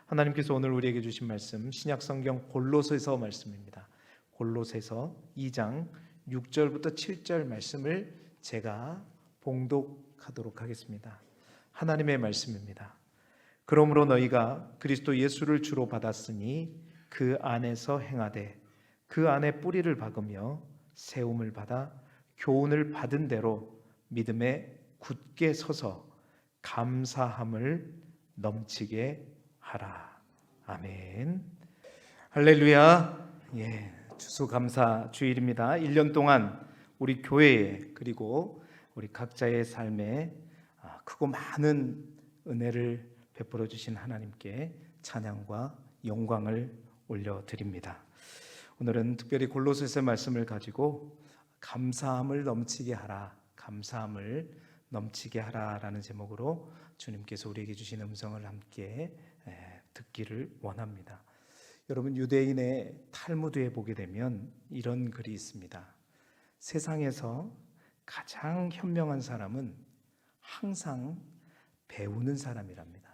하나님께서 오늘 우리에게 주신 말씀 신약성경 골로새서 말씀입니다. 골로새서 2장 6절부터 7절 말씀을 제가 봉독하도록 하겠습니다. 하나님의 말씀입니다. 그러므로 너희가 그리스도 예수를 주로 받았으니 그 안에서 행하되 그 안에 뿌리를 박으며 세움을 받아 교훈을 받은 대로 믿음에 굳게 서서 감사함을 넘치게 하라. 아멘. 할렐루야. 추수감사 주일입니다. 1년 동안 우리 교회에 그리고 우리 각자의 삶에 크고 많은 은혜를 베풀어 주신 하나님께 찬양과 영광을 올려드립니다. 오늘은 특별히 골로새서 말씀을 가지고 감사함을 넘치게 하라, 감사함을 넘치게 하라라는 제목으로 주님께서 우리에게 주신 음성을 함께 듣기를 원합니다. 여러분, 유대인의 탈무드에 보게 되면 이런 글이 있습니다. 세상에서 가장 현명한 사람은 항상 배우는 사람이랍니다.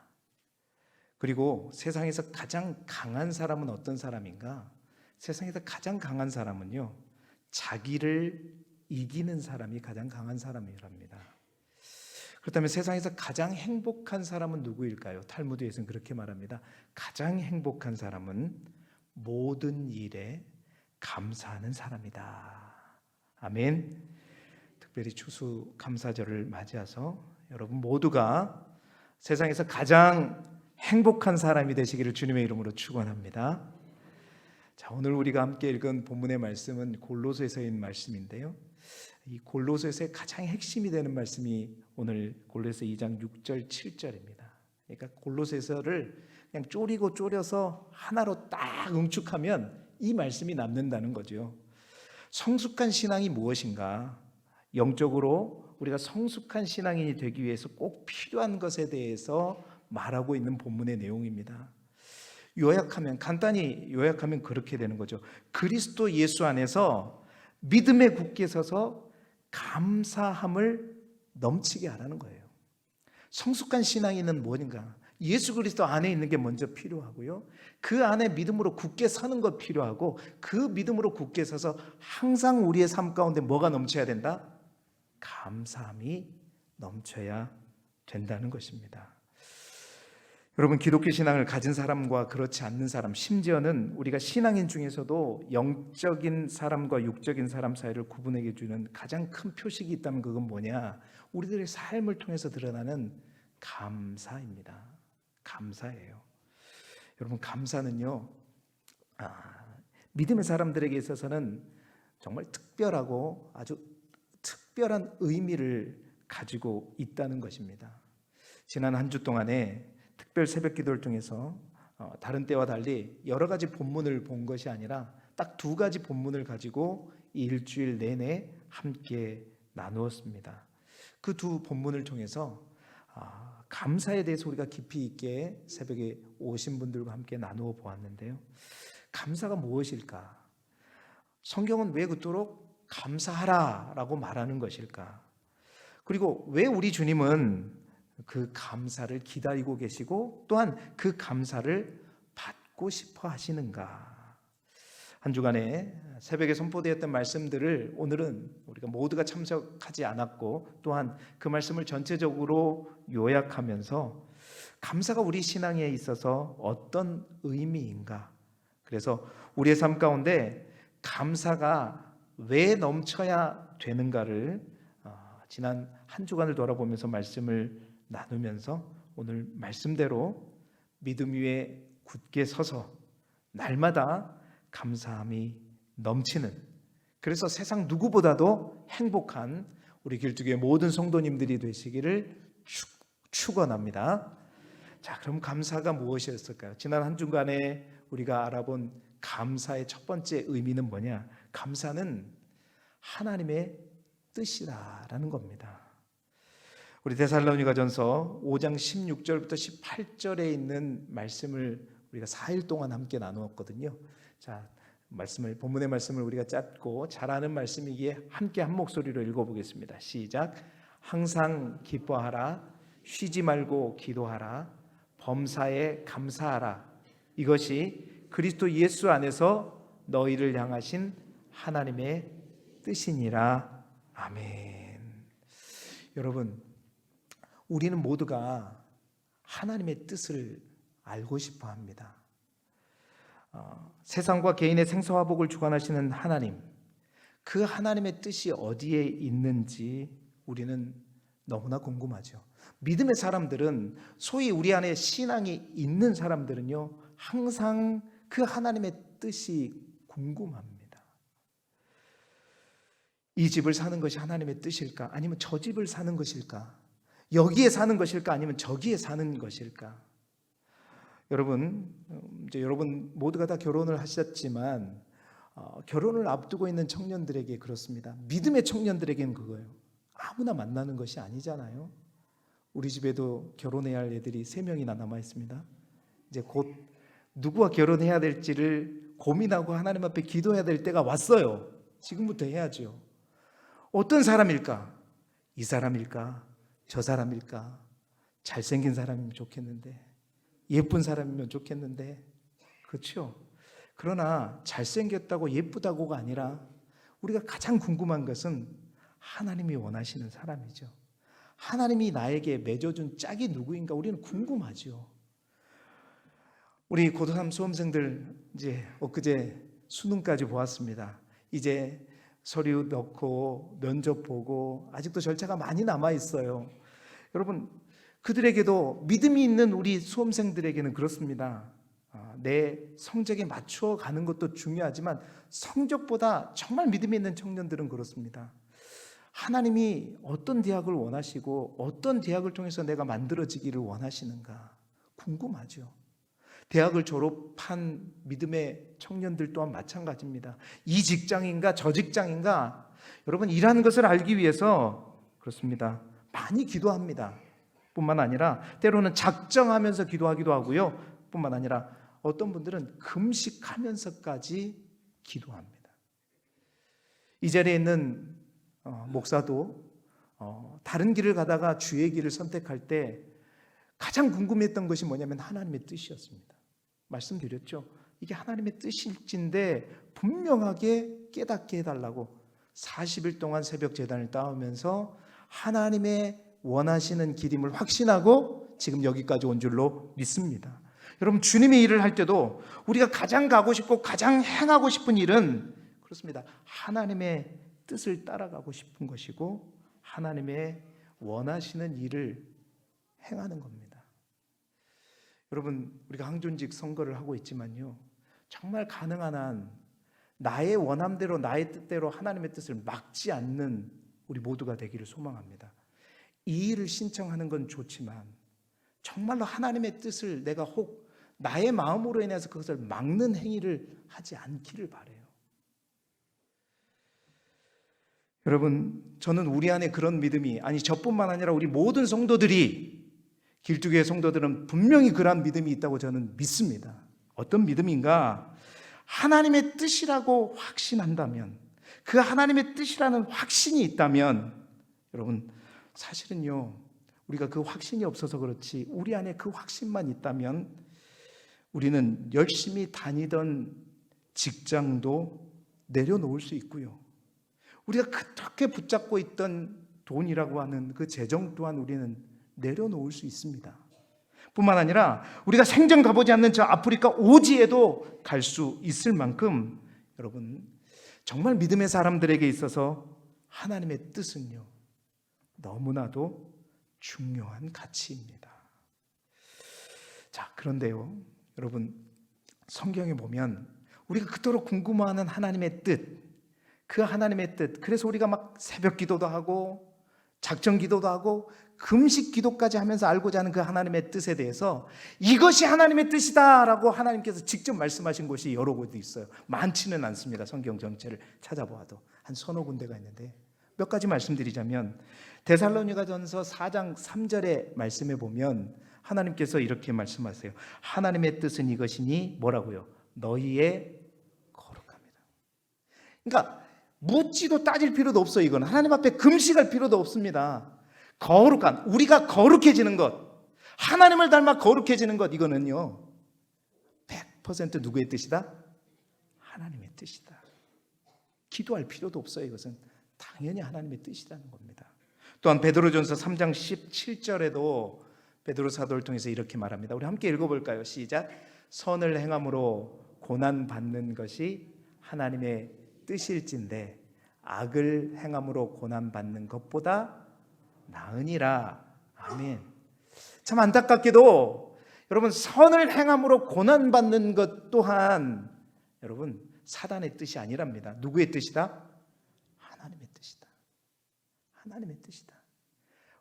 그리고 세상에서 가장 강한 사람은 어떤 사람인가? 세상에서 가장 강한 사람은요, 자기를 이기는 사람이 가장 강한 사람이랍니다. 그렇다면 세상에서 가장 행복한 사람은 누구일까요? 탈무드에서는 그렇게 말합니다. 가장 행복한 사람은 모든 일에 감사하는 사람이다. 아멘. 특별히 추수감사절을 맞이해서 여러분 모두가 세상에서 가장 행복한 사람이 되시기를 주님의 이름으로 축원합니다. 자, 오늘 우리가 함께 읽은 본문의 말씀은 골로새서의 말씀인데요. 이 골로새서의 가장 핵심이 되는 말씀이 오늘 골로새 2장 6절 7절입니다. 그러니까 골로새서를 그냥 쪼려서 하나로 딱 응축하면 이 말씀이 남는다는 거죠. 성숙한 신앙이 무엇인가? 영적으로 우리가 성숙한 신앙인이 되기 위해서 꼭 필요한 것에 대해서 말하고 있는 본문의 내용입니다. 간단히 요약하면 그렇게 되는 거죠. 그리스도 예수 안에서 믿음에 굳게 서서 감사함을 넘치게 하라는 거예요. 성숙한 신앙인은 뭐인가? 예수 그리스도 안에 있는 게 먼저 필요하고요, 그 안에 믿음으로 굳게 서는 것 필요하고, 그 믿음으로 굳게 서서 항상 우리의 삶 가운데 뭐가 넘쳐야 된다? 감사함이 넘쳐야 된다는 것입니다. 여러분, 기독교 신앙을 가진 사람과 그렇지 않는 사람, 심지어는 우리가 신앙인 중에서도 영적인 사람과 육적인 사람 사이를 구분해 주는 가장 큰 표식이 있다면 그건 뭐냐? 우리들의 삶을 통해서 드러나는 감사입니다. 감사예요. 여러분, 감사는요, 믿음의 사람들에게 있어서는 정말 특별하고 아주 특별한 의미를 가지고 있다는 것입니다. 지난 한 주 동안에 특별 새벽 기도를 통해서 다른 때와 달리 여러 가지 본문을 본 것이 아니라 딱 두 가지 본문을 가지고 이 일주일 내내 함께 나누었습니다. 그 두 본문을 통해서 감사에 대해서 우리가 깊이 있게 새벽에 오신 분들과 함께 나누어 보았는데요. 감사가 무엇일까? 성경은 왜 그토록 감사하라라고 말하는 것일까? 그리고 왜 우리 주님은 그 감사를 기다리고 계시고 또한 그 감사를 받고 싶어 하시는가? 한 주간에 새벽에 선포되었던 말씀들을 오늘은 우리가 모두가 참석하지 않았고, 또한 그 말씀을 전체적으로 요약하면서 감사가 우리 신앙에 있어서 어떤 의미인가? 그래서 우리의 삶 가운데 감사가 왜 넘쳐야 되는가를 지난 한 주간을 돌아보면서 말씀을 나누면서 오늘 말씀대로 믿음 위에 굳게 서서 날마다 감사함이 넘치는, 그래서 세상 누구보다도 행복한 우리 길쭉의 모든 성도님들이 되시기를 축원합니다. 자, 그럼 감사가 무엇이었을까요? 지난 한 주간에 우리가 알아본 감사의 첫 번째 의미는 뭐냐? 감사는 하나님의 뜻이라는 겁니다. 우리 데살로니가전서 5장 16절부터 18절에 있는 말씀을 우리가 4일 동안 함께 나누었거든요. 자, 본문의 말씀을 우리가 짧고 잘 아는 말씀이기에 함께 한 목소리로 읽어보겠습니다. 시작. 항상 기뻐하라, 쉬지 말고 기도하라, 범사에 감사하라. 이것이 그리스도 예수 안에서 너희를 향하신 하나님의 뜻이니라. 아멘. 여러분, 우리는 모두가 하나님의 뜻을 알고 싶어 합니다. 세상과 개인의 생사화복을 주관하시는 하나님, 그 하나님의 뜻이 어디에 있는지 우리는 너무나 궁금하죠. 믿음의 사람들은, 소위 우리 안에 신앙이 있는 사람들은요, 항상 그 하나님의 뜻이 궁금합니다. 이 집을 사는 것이 하나님의 뜻일까? 아니면 저 집을 사는 것일까? 여기에 사는 것일까? 아니면 저기에 사는 것일까? 여러분, 이제 여러분 모두가 다 결혼을 하셨지만 결혼을 앞두고 있는 청년들에게 그렇습니다. 믿음의 청년들에게는 그거예요. 아무나 만나는 것이 아니잖아요. 우리 집에도 결혼해야 할 애들이 3명이나 남아 있습니다. 이제 곧 누구와 결혼해야 될지를 고민하고 하나님 앞에 기도해야 될 때가 왔어요. 지금부터 해야죠. 어떤 사람일까? 이 사람일까? 저 사람일까? 잘생긴 사람이면 좋겠는데, 예쁜 사람이면 좋겠는데, 그렇죠? 그러나 잘생겼다고 예쁘다고가 아니라 우리가 가장 궁금한 것은 하나님이 원하시는 사람이죠. 하나님이 나에게 맺어준 짝이 누구인가 우리는 궁금하죠. 우리 고3 수험생들 이제 엊그제 수능까지 보았습니다. 이제 서류 넣고 면접 보고 아직도 절차가 많이 남아 있어요. 여러분, 그들에게도 믿음이 있는 우리 수험생들에게는 그렇습니다. 내 성적에 맞추어 가는 것도 중요하지만 성적보다 정말 믿음이 있는 청년들은 그렇습니다. 하나님이 어떤 대학을 원하시고 어떤 대학을 통해서 내가 만들어지기를 원하시는가 궁금하죠. 대학을 졸업한 믿음의 청년들 또한 마찬가지입니다. 이 직장인가 저 직장인가, 여러분 일하는 것을 알기 위해서 그렇습니다. 많이 기도합니다. 뿐만 아니라 때로는 작정하면서 기도하기도 하고요. 뿐만 아니라 어떤 분들은 금식하면서까지 기도합니다. 이 자리에 있는 목사도 다른 길을 가다가 주의 길을 선택할 때 가장 궁금했던 것이 뭐냐면 하나님의 뜻이었습니다. 말씀드렸죠. 이게 하나님의 뜻일진데 분명하게 깨닫게 해달라고 40일 동안 새벽 제단을 따오면서 하나님의 원하시는 길임을 확신하고 지금 여기까지 온 줄로 믿습니다. 여러분, 주님의 일을 할 때도 우리가 가장 가고 싶고 가장 행하고 싶은 일은 그렇습니다. 하나님의 뜻을 따라가고 싶은 것이고 하나님의 원하시는 일을 행하는 겁니다. 여러분, 우리가 항존직 선거를 하고 있지만요, 정말 가능한 한 나의 원함대로 나의 뜻대로 하나님의 뜻을 막지 않는 우리 모두가 되기를 소망합니다. 이 일을 신청하는 건 좋지만 정말로 하나님의 뜻을 내가 혹 나의 마음으로 인해서 그것을 막는 행위를 하지 않기를 바라요. 여러분, 저는 우리 안에 그런 믿음이, 아니 저뿐만 아니라 우리 모든 성도들이, 길두교의 성도들은 분명히 그런 믿음이 있다고 저는 믿습니다. 어떤 믿음인가? 하나님의 뜻이라고 확신한다면, 그 하나님의 뜻이라는 확신이 있다면, 여러분 사실은요, 우리가 그 확신이 없어서 그렇지 우리 안에 그 확신만 있다면 우리는 열심히 다니던 직장도 내려놓을 수 있고요, 우리가 그렇게 붙잡고 있던 돈이라고 하는 그 재정 또한 우리는 내려놓을 수 있습니다. 뿐만 아니라 우리가 생전 가보지 않는 저 아프리카 오지에도 갈 수 있을 만큼 여러분, 정말 믿음의 사람들에게 있어서 하나님의 뜻은요, 너무나도 중요한 가치입니다. 자, 그런데요, 여러분, 성경에 보면 우리가 그토록 궁금해하는 하나님의 뜻, 그 하나님의 뜻, 그래서 우리가 막 새벽 기도도 하고 작정 기도도 하고 금식 기도까지 하면서 알고자 하는 그 하나님의 뜻에 대해서 이것이 하나님의 뜻이다라고 하나님께서 직접 말씀하신 곳이 여러 곳이 있어요. 많지는 않습니다. 성경 전체를 찾아보아도 한 서너 군데가 있는데 몇 가지 말씀드리자면, 데살로니가전서 4장 3절의 말씀에 보면 하나님께서 이렇게 말씀하세요. 하나님의 뜻은 이것이니 뭐라고요? 너희의 거룩함이다. 그러니까 묻지도 따질 필요도 없어요. 이건 하나님 앞에 금식할 필요도 없습니다. 거룩한, 우리가 거룩해지는 것, 하나님을 닮아 거룩해지는 것, 이거는요 100% 누구의 뜻이다? 하나님의 뜻이다. 기도할 필요도 없어요. 이것은 당연히 하나님의 뜻이라는 겁니다. 또한 베드로전서 3장 17절에도 베드로 사도를 통해서 이렇게 말합니다. 우리 함께 읽어볼까요? 시작. 선을 행함으로 고난 받는 것이 하나님의 뜻일진데 악을 행함으로 고난 받는 것보다 나으니라. 아멘. 참 안타깝게도 여러분, 선을 행함으로 고난 받는 것 또한 여러분 사단의 뜻이 아니랍니다. 누구의 뜻이다? 하나님의 뜻이다. 하나님의 뜻이다.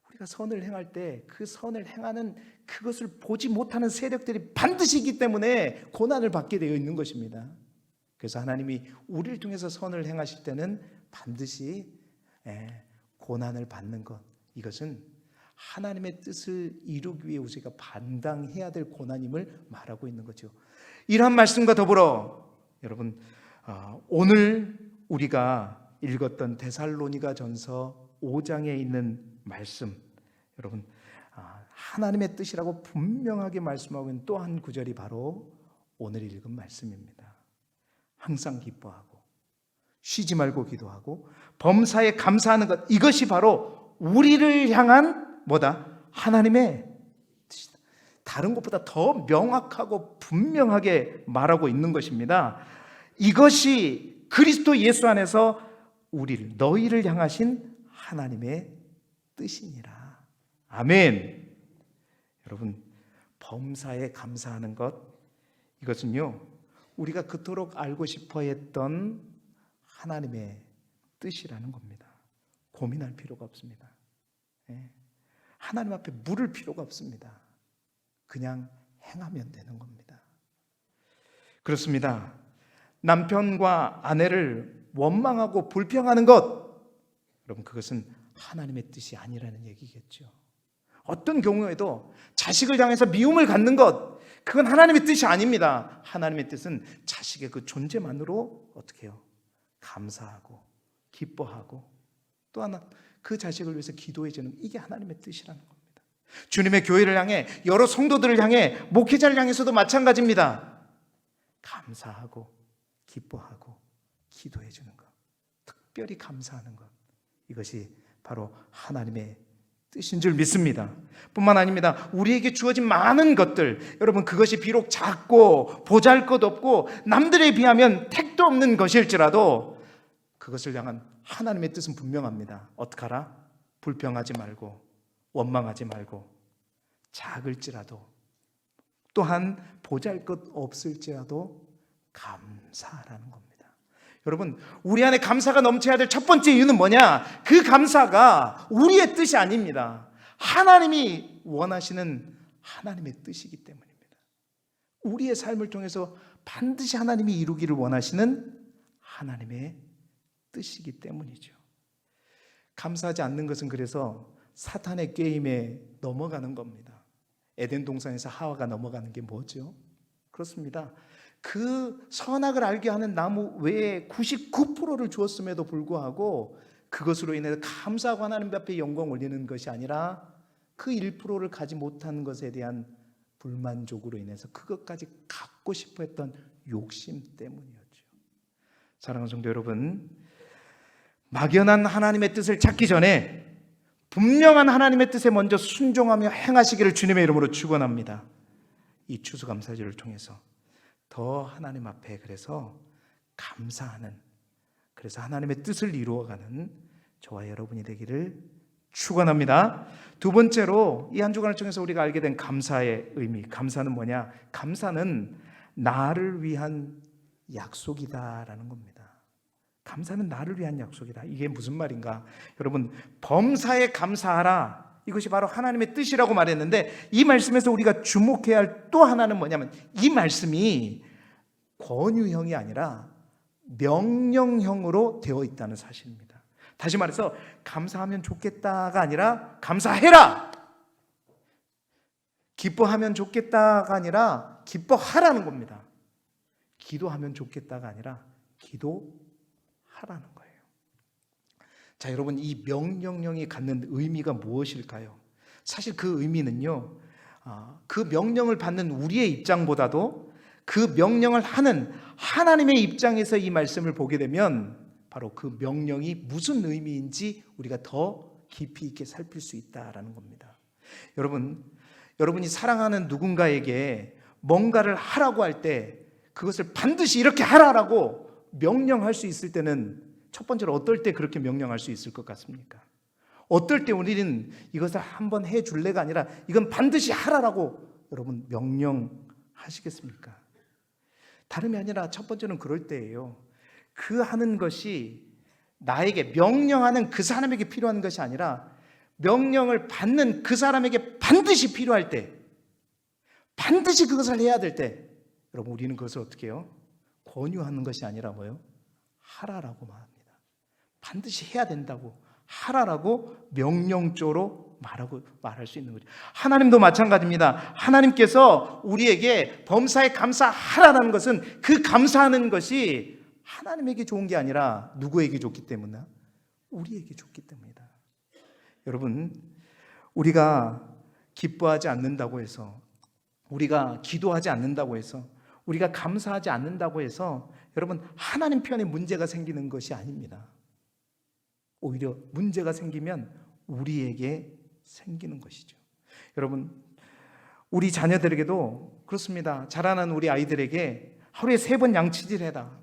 우리가 선을 행할 때 그 선을 행하는 그것을 보지 못하는 세력들이 반드시 있기 때문에 고난을 받게 되어 있는 것입니다. 그래서 하나님이 우리를 통해서 선을 행하실 때는 반드시 고난을 받는 것, 이것은 하나님의 뜻을 이루기 위해 우리가 감당해야 될 고난임을 말하고 있는 거죠. 이러한 말씀과 더불어 여러분, 오늘 우리가 읽었던 데살로니가 전서 5장에 있는 말씀, 여러분 하나님의 뜻이라고 분명하게 말씀하고 있는 또 한 구절이 바로 오늘 읽은 말씀입니다. 항상 기뻐하고 쉬지 말고 기도하고 범사에 감사하는 것, 이것이 바로 우리를 향한 뭐다? 하나님의 뜻이다. 다른 것보다 더 명확하고 분명하게 말하고 있는 것입니다. 이것이 그리스도 예수 안에서 우리를, 너희를 향하신 하나님의 뜻이니라. 아멘. 여러분, 범사에 감사하는 것, 이것은요 우리가 그토록 알고 싶어 했던 하나님의 뜻이라는 겁니다. 고민할 필요가 없습니다. 하나님 앞에 물을 필요가 없습니다. 그냥 행하면 되는 겁니다. 그렇습니다. 남편과 아내를 원망하고 불평하는 것, 여러분 그것은 하나님의 뜻이 아니라는 얘기겠죠. 어떤 경우에도 자식을 향해서 미움을 갖는 것, 그건 하나님의 뜻이 아닙니다. 하나님의 뜻은 자식의 그 존재만으로 어떻게 해요? 감사하고 기뻐하고 또 하나 그 자식을 위해서 기도해 주는, 이게 하나님의 뜻이라는 겁니다. 주님의 교회를 향해, 여러 성도들을 향해, 목회자를 향해서도 마찬가지입니다. 감사하고 기뻐하고 기도해 주는 것, 특별히 감사하는 것, 이것이 바로 하나님의 뜻인 줄 믿습니다. 뿐만 아닙니다. 우리에게 주어진 많은 것들, 여러분 그것이 비록 작고 보잘것없고 남들에 비하면 택도 없는 것일지라도 그것을 향한 하나님의 뜻은 분명합니다. 어떡하라? 불평하지 말고 원망하지 말고 작을지라도 또한 보잘것없을지라도 감사하라는 겁니다. 여러분, 우리 안에 감사가 넘쳐야 될 첫 번째 이유는 뭐냐? 그 감사가 우리의 뜻이 아닙니다. 하나님이 원하시는 하나님의 뜻이기 때문입니다. 우리의 삶을 통해서 반드시 하나님이 이루기를 원하시는 하나님의 뜻이기 때문이죠. 감사하지 않는 것은 그래서 사탄의 게임에 넘어가는 겁니다. 에덴 동산에서 하와가 넘어가는 게 뭐죠? 그렇습니다. 그 선악을 알게 하는 나무 외에 99%를 주었음에도 불구하고 그것으로 인해서 감사하고 하나님 앞에 영광 올리는 것이 아니라 그 1%를 가지 못한 것에 대한 불만족으로 인해서 그것까지 갖고 싶어 했던 욕심 때문이었죠. 사랑하는 성도 여러분, 막연한 하나님의 뜻을 찾기 전에 분명한 하나님의 뜻에 먼저 순종하며 행하시기를 주님의 이름으로 축원합니다. 이 추수감사절을 통해서 더 하나님 앞에 그래서 감사하는, 그래서 하나님의 뜻을 이루어가는 저와 여러분이 되기를 축원합니다. 두 번째로 이 한 주간을 통해서 우리가 알게 된 감사의 의미, 감사는 뭐냐? 감사는 나를 위한 약속이다라는 겁니다. 감사는 나를 위한 약속이다. 이게 무슨 말인가? 여러분, 범사에 감사하라, 이것이 바로 하나님의 뜻이라고 말했는데 이 말씀에서 우리가 주목해야 할 또 하나는 뭐냐면 이 말씀이 권유형이 아니라 명령형으로 되어 있다는 사실입니다. 다시 말해서 감사하면 좋겠다가 아니라 감사해라, 기뻐하면 좋겠다가 아니라 기뻐하라는 겁니다. 기도하면 좋겠다가 아니라 기도하라는 거예요. 자, 여러분, 이 명령형이 갖는 의미가 무엇일까요? 사실 그 의미는요, 그 명령을 받는 우리의 입장보다도 그 명령을 하는 하나님의 입장에서 이 말씀을 보게 되면 바로 그 명령이 무슨 의미인지 우리가 더 깊이 있게 살필 수 있다라는 겁니다. 여러분이 사랑하는 누군가에게 뭔가를 하라고 할 때 그것을 반드시 이렇게 하라라고 명령할 수 있을 때는 첫 번째로 어떨 때 그렇게 명령할 수 있을 것 같습니까? 어떨 때 우리는 이것을 한번 해줄래가 아니라 이건 반드시 하라라고 여러분 명령하시겠습니까? 다름이 아니라 첫 번째는 그럴 때예요. 그 하는 것이 나에게 명령하는 그 사람에게 필요한 것이 아니라 명령을 받는 그 사람에게 반드시 필요할 때, 반드시 그것을 해야 될 때, 여러분 우리는 그것을 어떻게 해요? 권유하는 것이 아니라 뭐예요? 하라라고 말합니다. 반드시 해야 된다고, 하라라고 명령조로 말할 수 있는 거죠. 하나님도 마찬가지입니다. 하나님께서 우리에게 범사에 감사하라는 것은 그 감사하는 것이 하나님에게 좋은 게 아니라 누구에게 좋기 때문에? 우리에게 좋기 때문이다. 여러분, 우리가 기뻐하지 않는다고 해서, 우리가 기도하지 않는다고 해서, 우리가 감사하지 않는다고 해서 여러분 하나님 편에 문제가 생기는 것이 아닙니다. 오히려 문제가 생기면 우리에게 생기는 것이죠. 여러분, 우리 자녀들에게도 그렇습니다. 자라는 우리 아이들에게 하루에 3번 양치질 해라.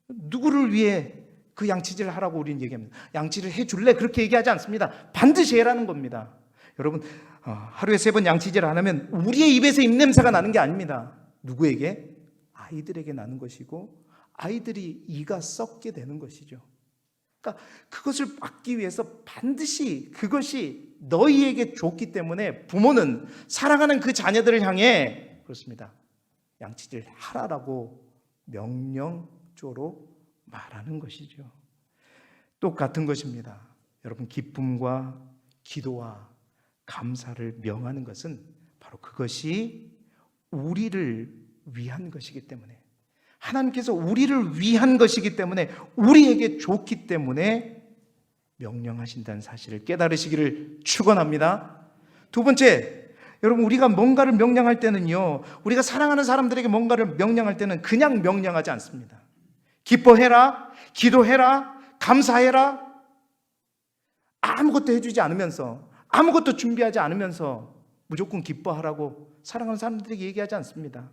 누구를 위해 그 양치질을 하라고 우리는 얘기합니다. 양치를 해줄래? 그렇게 얘기하지 않습니다. 반드시 해라는 겁니다. 여러분, 하루에 3번 양치질 안 하면 우리의 입에서 입냄새가 나는 게 아닙니다. 누구에게? 아이들에게 나는 것이고 아이들이 이가 썩게 되는 것이죠. 그러니까 그것을 막기 위해서 반드시 그것이 너희에게 좋기 때문에 부모는 사랑하는 그 자녀들을 향해 그렇습니다. 양치질 하라라고 명령조로 말하는 것이죠. 똑같은 것입니다. 여러분, 기쁨과 기도와 감사를 명하는 것은 바로 그것이 우리를 위한 것이기 때문에, 하나님께서 우리를 위한 것이기 때문에, 우리에게 좋기 때문에 명령하신다는 사실을 깨달으시기를 축원합니다. 두 번째, 여러분 우리가 뭔가를 명령할 때는요, 우리가 사랑하는 사람들에게 뭔가를 명령할 때는 그냥 명령하지 않습니다. 기뻐해라, 기도해라, 감사해라, 아무것도 해주지 않으면서, 아무것도 준비하지 않으면서 무조건 기뻐하라고 사랑하는 사람들에게 얘기하지 않습니다.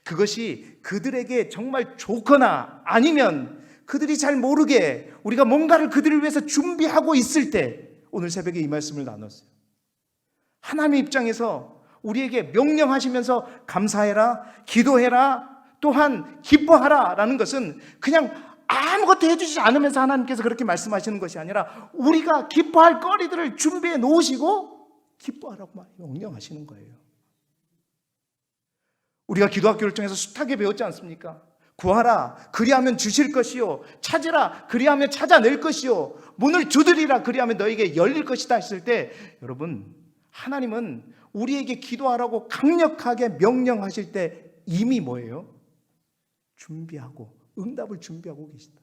그것이 그들에게 정말 좋거나 아니면 그들이 잘 모르게 우리가 뭔가를 그들을 위해서 준비하고 있을 때, 오늘 새벽에 이 말씀을 나눴어요. 하나님의 입장에서 우리에게 명령하시면서 감사해라, 기도해라, 또한 기뻐하라 라는 것은 그냥 아무것도 해주지 않으면서 하나님께서 그렇게 말씀하시는 것이 아니라 우리가 기뻐할 거리들을 준비해 놓으시고 기뻐하라고 명령하시는 거예요. 우리가 기도학 교를 통해서 숱하게 배웠지 않습니까? 구하라, 그리하면 주실 것이요, 찾으라, 그리하면 찾아낼 것이요, 문을 두드리라, 그리하면 너에게 열릴 것이다 했을 때, 여러분, 하나님은 우리에게 기도하라고 강력하게 명령하실 때 이미 뭐예요? 준비하고, 응답을 준비하고 계시다.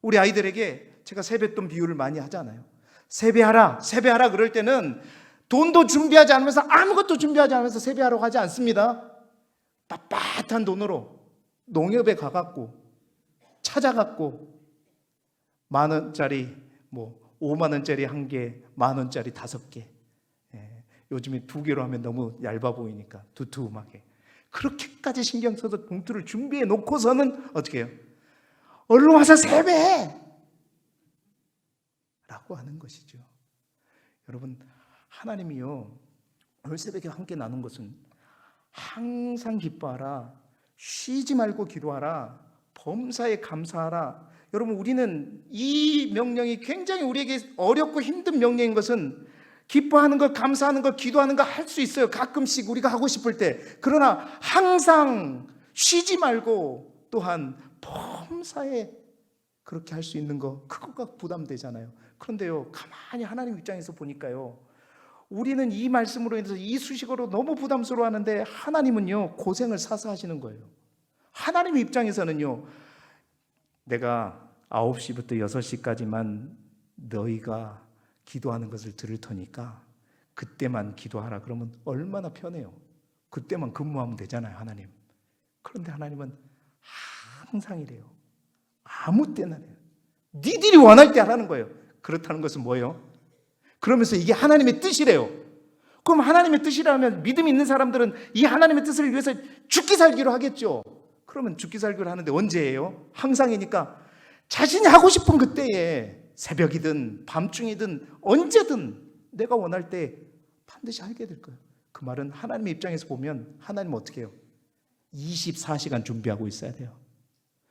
우리 아이들에게 제가 세뱃돈 비유를 많이 하잖아요. 세배하라, 세배하라 그럴 때는 돈도 준비하지 않으면서, 아무것도 준비하지 않으면서 세배하라고 하지 않습니다. 빳빳한 돈으로 농협에 가갖고 찾아갖고 10,000원짜리 5만원짜리 1개, 10,000원짜리 5개, 요즘에 2개로 하면 너무 얇아 보이니까 두툼하게, 그렇게까지 신경 써서 봉투를 준비해 놓고서는 어떻게 해요? 얼른 와서 세배해 라고 하는 것이죠. 여러분, 하나님이요, 오늘 새벽에 함께 나눈 것은 항상 기뻐하라, 쉬지 말고 기도하라, 범사에 감사하라. 여러분, 우리는 이 명령이 굉장히 우리에게 어렵고 힘든 명령인 것은, 기뻐하는 것, 감사하는 것, 기도하는 것 할 수 있어요. 가끔씩 우리가 하고 싶을 때. 그러나 항상 쉬지 말고 또한 범사에 그렇게 할 수 있는 거, 그거가 부담되잖아요. 그런데요, 가만히 하나님 입장에서 보니까요, 우리는 이 말씀으로 인해서 이 수식어로 너무 부담스러워하는데 하나님은요, 고생을 사서 하시는 거예요. 하나님 입장에서는요, 내가 9시부터 6시까지만 너희가 기도하는 것을 들을 테니까 그때만 기도하라 그러면 얼마나 편해요. 그때만 근무하면 되잖아요, 하나님. 그런데 하나님은 항상 이래요. 아무 때나 해요. 니들이 원할 때 하라는 거예요. 그렇다는 것은 뭐예요? 그러면서 이게 하나님의 뜻이래요. 그럼 하나님의 뜻이라면 믿음 있는 사람들은 이 하나님의 뜻을 위해서 죽기 살기로 하겠죠. 그러면 죽기 살기로 하는데 언제예요? 항상이니까 자신이 하고 싶은 그때에, 새벽이든 밤중이든 언제든 내가 원할 때 반드시 하게 될 거예요. 그 말은 하나님의 입장에서 보면 하나님은 어떻게 해요? 24시간 준비하고 있어야 돼요.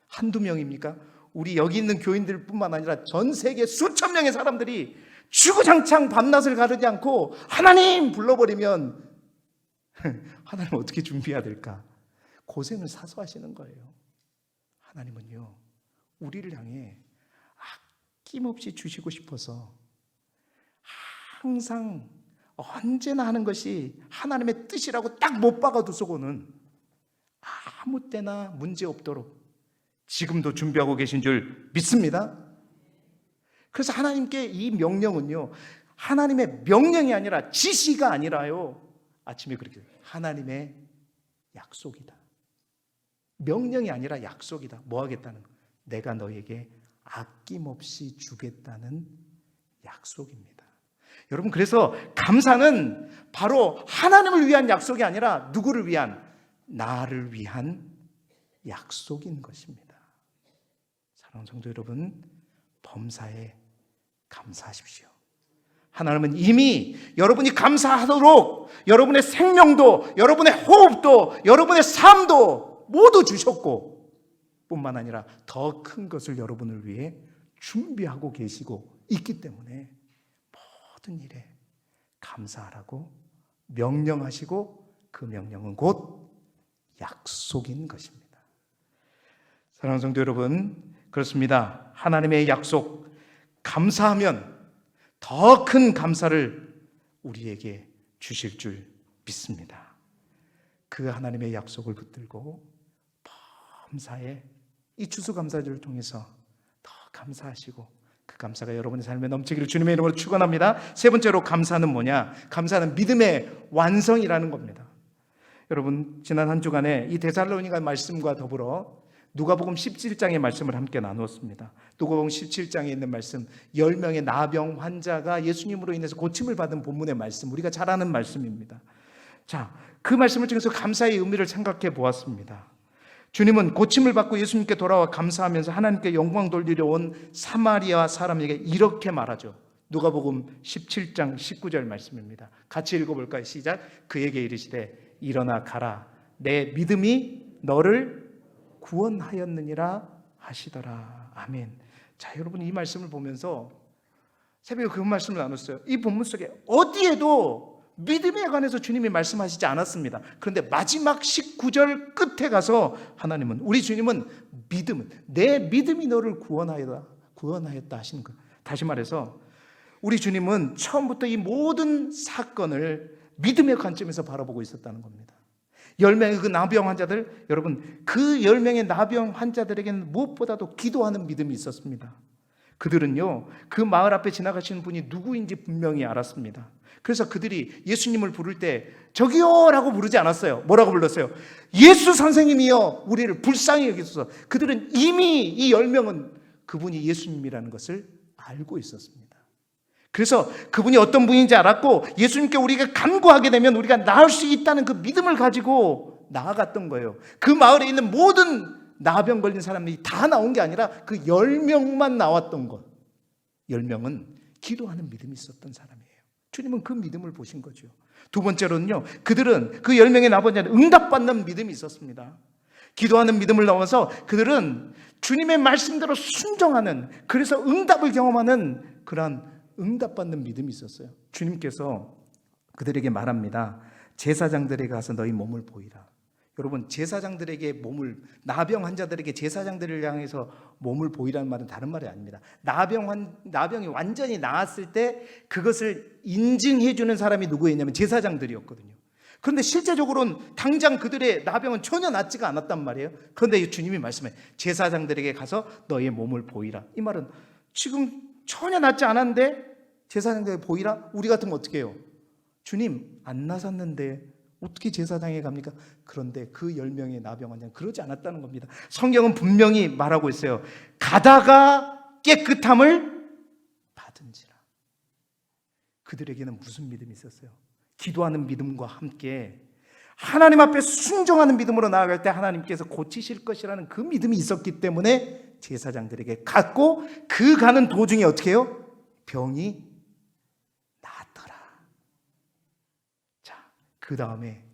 한두 명입니까? 우리 여기 있는 교인들 뿐만 아니라 전 세계 수천 명의 사람들이 주구장창 밤낮을 가르지 않고 하나님 불러버리면 하나님 어떻게 준비해야 될까? 고생을 사서 하시는 거예요. 하나님은요, 우리를 향해 아낌없이 주시고 싶어서 항상 언제나 하는 것이 하나님의 뜻이라고 딱 못 박아두고는 아무 때나 문제 없도록 지금도 준비하고 계신 줄 믿습니다. 그래서 하나님께 이 명령은요, 하나님의 명령이 아니라 지시가 아니라요, 아침에 그렇게 하나님의 약속이다. 명령이 아니라 약속이다. 뭐 하겠다는 거? 내가 너에게 아낌없이 주겠다는 약속입니다. 여러분, 그래서 감사는 바로 하나님을 위한 약속이 아니라 누구를 위한? 나를 위한 약속인 것입니다. 사랑하는 성도 여러분, 범사에 감사하십시오. 하나님은 이미 여러분이 감사하도록 여러분의 생명도, 여러분의 호흡도, 여러분의 삶도 모두 주셨고, 뿐만 아니라 더 큰 것을 여러분을 위해 준비하고 계시고 있기 때문에 모든 일에 감사하라고 명령하시고, 그 명령은 곧 약속인 것입니다. 사랑하는 성도 여러분, 그렇습니다. 하나님의 약속, 감사하면 더 큰 감사를 우리에게 주실 줄 믿습니다. 그 하나님의 약속을 붙들고 범사에 이 추수감사절을 통해서 더 감사하시고, 그 감사가 여러분의 삶에 넘치기를 주님의 이름으로 축원합니다. 세 번째로, 감사는 뭐냐? 감사는 믿음의 완성이라는 겁니다. 여러분, 지난 한 주간에 이 데살로니가 말씀과 더불어 누가복음 17장의 말씀을 함께 나누었습니다. 누가복음 17장에 있는 말씀, 10명의 나병 환자가 예수님으로 인해서 고침을 받은 본문의 말씀, 우리가 잘 아는 말씀입니다. 자, 그 말씀을 통해서 감사의 의미를 생각해 보았습니다. 주님은 고침을 받고 예수님께 돌아와 감사하면서 하나님께 영광 돌리려 온 사마리아 사람에게 이렇게 말하죠. 누가복음 17장 19절 말씀입니다. 같이 읽어볼까요? 시작. 그에게 이르시되 일어나 가라, 내 믿음이 너를 구원하였느니라 하시더라. 아멘. 자, 여러분, 이 말씀을 보면서 새벽에 그 말씀을 나눴어요. 이 본문 속에 어디에도 믿음에 관해서 주님이 말씀하시지 않았습니다. 그런데 마지막 19절 끝에 가서 하나님은, 우리 주님은 믿음은, 내 믿음이 너를 구원하였다 하시는 거예요. 다시 말해서 우리 주님은 처음부터 이 모든 사건을 믿음의 관점에서 바라보고 있었다는 겁니다. 10명의 그 나병 환자들, 여러분, 그 10명의 나병 환자들에게는 무엇보다도 기도하는 믿음이 있었습니다. 그들은요, 그 마을 앞에 지나가시는 분이 누구인지 분명히 알았습니다. 그래서 그들이 예수님을 부를 때 저기요 라고 부르지 않았어요. 뭐라고 불렀어요? 예수 선생님이여, 우리를 불쌍히 여기소서. 그들은 이미 이 10명은 그분이 예수님이라는 것을 알고 있었습니다. 그래서 그분이 어떤 분인지 알았고, 예수님께 우리가 간구하게 되면 우리가 나을 수 있다는 그 믿음을 가지고 나아갔던 거예요. 그 마을에 있는 모든 나병 걸린 사람들이 다 나온 게 아니라 그 10명만 나왔던 것. 10명은 기도하는 믿음이 있었던 사람이에요. 주님은 그 믿음을 보신 거죠. 두 번째로는요, 그들은, 그 10명의 나병자는 응답받는 믿음이 있었습니다. 기도하는 믿음을 넘어서 그들은 주님의 말씀대로 순종하는, 그래서 응답을 경험하는 그러한 응답받는 믿음이 있었어요. 주님께서 그들에게 말합니다. 제사장들에게 가서 너희 몸을 보이라. 여러분, 제사장들에게 몸을, 나병 환자들에게 제사장들을 향해서 몸을 보이라는 말은 다른 말이 아닙니다. 나병이 완전히 나았을 때 그것을 인증해 주는 사람이 누구였냐면 제사장들이었거든요. 그런데 실제적으로는 당장 그들의 나병은 전혀 낫지가 않았단 말이에요. 그런데 주님이 말씀해, 제사장들에게 가서 너의 몸을 보이라. 이 말은 지금 전혀 낫지 않았는데 제사장들에게 보이라? 우리 같으면 어떻게 해요? 주님 안 나섰는데 어떻게 제사장에 갑니까? 그런데 그 10명의 나병 환자는 그러지 않았다는 겁니다. 성경은 분명히 말하고 있어요. 가다가 깨끗함을 받은지라. 그들에게는 무슨 믿음이 있었어요? 기도하는 믿음과 함께 하나님 앞에 순종하는 믿음으로 나아갈 때 하나님께서 고치실 것이라는 그 믿음이 있었기 때문에 제사장들에게 갔고, 그 가는 도중에 어떻게 해요? 병이 나았더라. 자, 그 다음에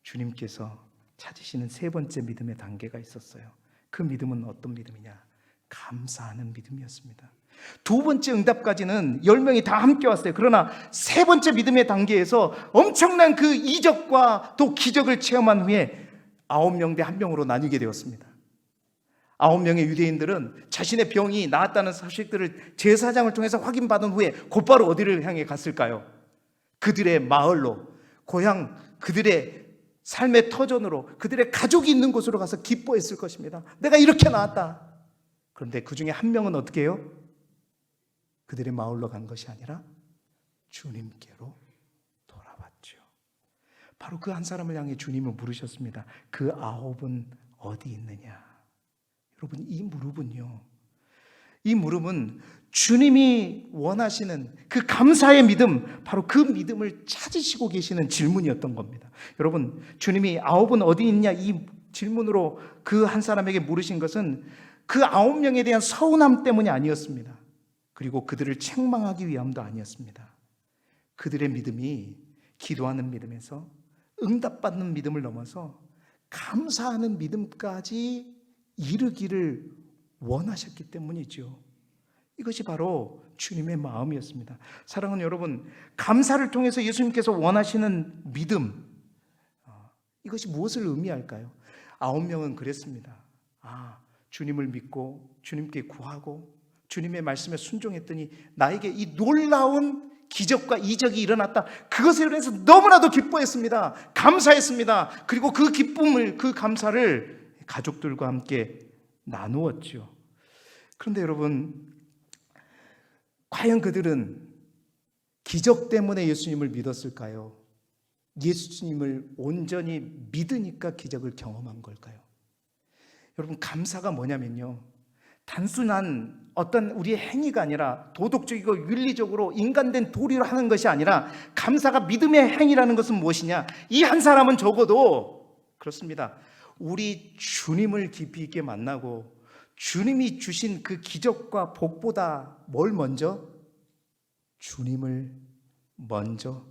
주님께서 찾으시는 세 번째 믿음의 단계가 있었어요. 그 믿음은 어떤 믿음이냐? 감사하는 믿음이었습니다. 두 번째 응답까지는 10명이 다 함께 왔어요. 그러나 세 번째 믿음의 단계에서 엄청난 그 이적과 또 기적을 체험한 후에 9명 대 1명으로 나뉘게 되었습니다. 9명의 유대인들은 자신의 병이 나았다는 사실들을 제사장을 통해서 확인받은 후에 곧바로 어디를 향해 갔을까요? 그들의 마을로, 고향, 그들의 삶의 터전으로, 그들의 가족이 있는 곳으로 가서 기뻐했을 것입니다. 내가 이렇게 나았다. 그런데 그 중에 1명은 어떻게 해요? 그들의 마을로 간 것이 아니라 주님께로 돌아왔죠. 바로 그 한 사람을 향해 주님은 물으셨습니다. 그 9은 어디 있느냐? 여러분, 이 무릎은 주님이 원하시는 그 감사의 믿음, 바로 그 믿음을 찾으시고 계시는 질문이었던 겁니다. 여러분, 주님이 9은 어디 있냐 이 질문으로 그 한 사람에게 물으신 것은 그 9명에 대한 서운함 때문이 아니었습니다. 그리고 그들을 책망하기 위함도 아니었습니다. 그들의 믿음이 기도하는 믿음에서 응답받는 믿음을 넘어서 감사하는 믿음까지 이르기를 원하셨기 때문이죠. 이것이 바로 주님의 마음이었습니다. 사랑하는 여러분, 감사를 통해서 예수님께서 원하시는 믿음, 이것이 무엇을 의미할까요? 9명은 그랬습니다. 주님을 믿고 주님께 구하고 주님의 말씀에 순종했더니 나에게 이 놀라운 기적과 이적이 일어났다. 그것에 대해서 너무나도 기뻐했습니다. 감사했습니다. 그리고 그 기쁨을, 그 감사를 가족들과 함께 나누었죠. 그런데 여러분, 과연 그들은 기적 때문에 예수님을 믿었을까요? 예수님을 온전히 믿으니까 기적을 경험한 걸까요? 여러분, 감사가 뭐냐면요, 단순한 어떤 우리의 행위가 아니라 도덕적이고 윤리적으로 인간된 도리로 하는 것이 아니라, 감사가 믿음의 행위라는 것은 무엇이냐? 이 한 사람은 적어도 그렇습니다. 우리 주님을 깊이 있게 만나고 주님이 주신 그 기적과 복보다 뭘 먼저? 주님을 먼저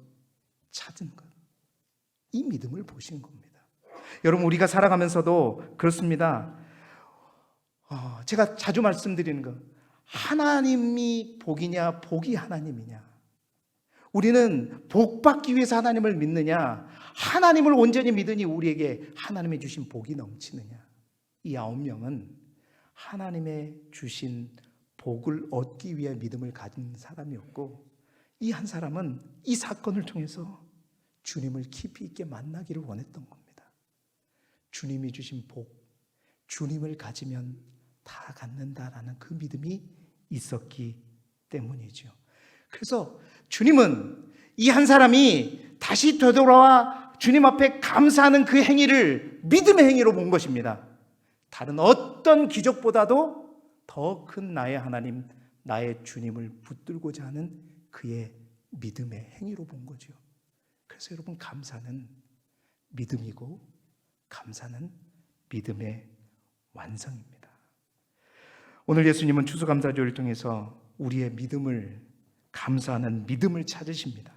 찾은 것. 이 믿음을 보신 겁니다. 여러분, 우리가 살아가면서도 그렇습니다. 제가 자주 말씀드리는 거, 하나님이 복이냐 복이 하나님이냐. 우리는 복 받기 위해서 하나님을 믿느냐, 하나님을 온전히 믿으니 우리에게 하나님의 주신 복이 넘치느냐. 이 9명은 하나님의 주신 복을 얻기 위해 믿음을 가진 사람이었고, 이 한 사람은 이 사건을 통해서 주님을 깊이 있게 만나기를 원했던 겁니다. 주님이 주신 복, 주님을 가지면 다 갖는다라는 그 믿음이 있었기 때문이죠. 그래서 주님은 이 한 사람이 다시 되돌아와 주님 앞에 감사하는 그 행위를 믿음의 행위로 본 것입니다. 다른 어떤 기적보다도 더 큰 나의 하나님, 나의 주님을 붙들고자 하는 그의 믿음의 행위로 본 거죠. 그래서 여러분, 감사는 믿음이고 감사는 믿음의 완성입니다. 오늘 예수님은 추수감사절을 통해서 우리의 믿음을, 감사하는 믿음을 찾으십니다.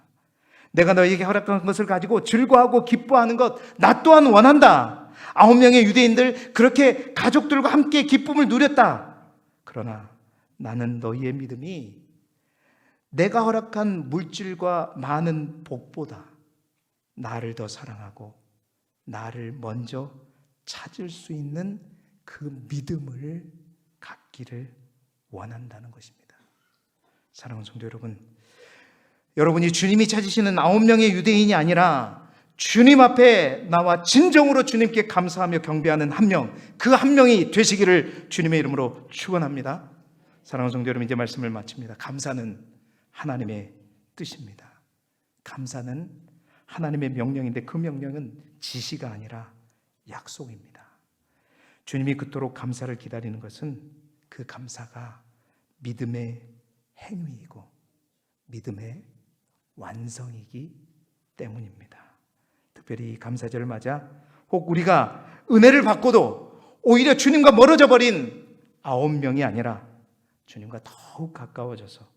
내가 너에게 허락한 것을 가지고 즐거워하고 기뻐하는 것, 나 또한 원한다. 9명의 유대인들 그렇게 가족들과 함께 기쁨을 누렸다. 그러나 나는 너희의 믿음이 내가 허락한 물질과 많은 복보다 나를 더 사랑하고 나를 먼저 찾을 수 있는 그 믿음을 갖기를 원한다는 것입니다. 사랑하는 성도 여러분, 여러분이 주님이 찾으시는 9명의 유대인이 아니라 주님 앞에 나와 진정으로 주님께 감사하며 경배하는 한 명, 그 한 명이 되시기를 주님의 이름으로 축원합니다. 사랑하는 성도 여러분, 이제 말씀을 마칩니다. 감사는 하나님의 뜻입니다. 감사는 하나님의 명령인데 그 명령은 지시가 아니라 약속입니다. 주님이 그토록 감사를 기다리는 것은 그 감사가 믿음의 행위이고 믿음의 완성이기 때문입니다. 특별히 이 감사절을 맞아 혹 우리가 은혜를 받고도 오히려 주님과 멀어져 버린 9명이 아니라 주님과 더욱 가까워져서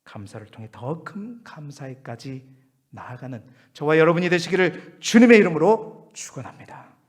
감사를 통해 더 큰 감사에까지 나아가는 저와 여러분이 되시기를 주님의 이름으로 축원합니다.